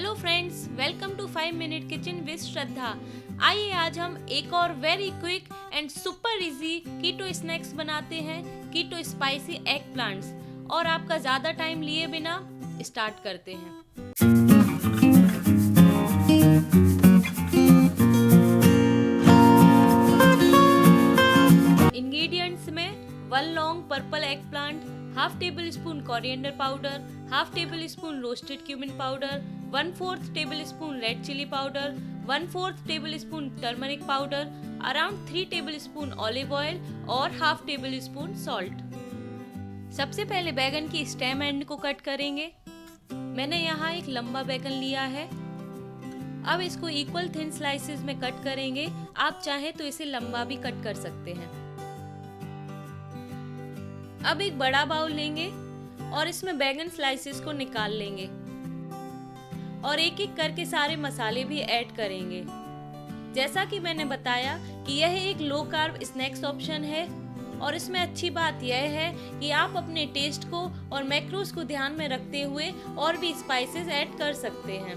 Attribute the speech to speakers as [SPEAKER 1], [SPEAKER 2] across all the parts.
[SPEAKER 1] Hello friends, welcome to 5 minute kitchen with Shraddha. आइए आज हम एक और very quick and super easy keto snacks बनाते हैं, कीटो स्पाइसी एग प्लांट्स। और आपका ज़्यादा टाइम लिए बिना स्टार्ट करते हैं। इंग्रेडिएंट्स में 1 long purple eggplant, half tablespoon coriander powder, half tablespoon roasted cumin powder, 1/4 tablespoon red chilli powder, 1/4 tablespoon turmeric powder, around 3 tablespoon olive oil और half tablespoon salt. सबसे पहले बैगन की stem and को cut करेंगे। मैंने यहाँ एक लंबा बैगन लिया है। अब इसको इक्वल थिन स्लाइसेस में कट करेंगे। आप चाहे तो इसे लंबा भी कट कर सकते हैं। अब एक बड़ा बाउल लेंगे और इसमें बैगन स्लाइसेस को निकाल लेंगे और एक एक करके सारे मसाले भी ऐड करेंगे। जैसा कि मैंने बताया कि यह एक लो कार्ब स्नैक्स ऑप्शन है और इसमें अच्छी बात यह है कि आप अपने टेस्ट को और मैक्रोस को ध्यान में रखते हुए और भी स्पाइसेस ऐड कर सकते हैं।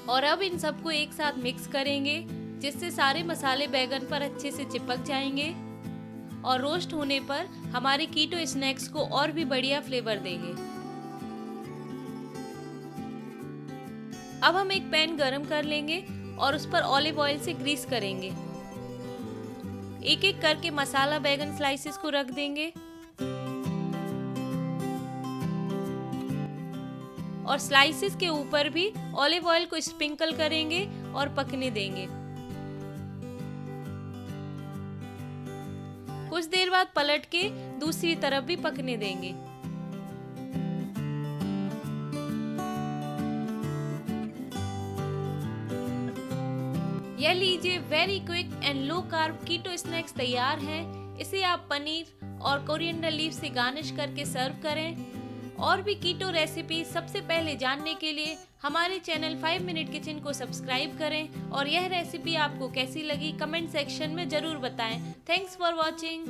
[SPEAKER 1] और अब इन सबको एक साथ मिक्स करेंगे जिससे सारे मसाले बैगन पर अच्छे से चिपक जाएंगे और रोस्ट होने पर हमारे कीटो स्नैक्स को और भी बढ़िया फ्लेवर देंगे। अब हम एक पैन गरम कर लेंगे और उस पर ऑलिव ऑयल से ग्रीस करेंगे। एक एक करके मसाला बैगन स्लाइसेस को रख देंगे और स्लाइसेस के ऊपर भी ऑलिव ऑयल को स्प्रिंकल करेंगे और पकने देंगे। कुछ देर बाद पलट के दूसरी तरफ भी पकने देंगे। यह लीजिए, very quick and low carb keto snacks तैयार हैं। इसे आप पनीर और कोरिएंडर लीफ से गार्निश करके सर्व करें। और भी कीटो रेसिपी सबसे पहले जानने के लिए हमारे चैनल 5 मिनट किचन को सब्सक्राइब करें और यह रेसिपी आपको कैसी लगी कमेंट सेक्शन में जरूर बताएं। Thanks for watching.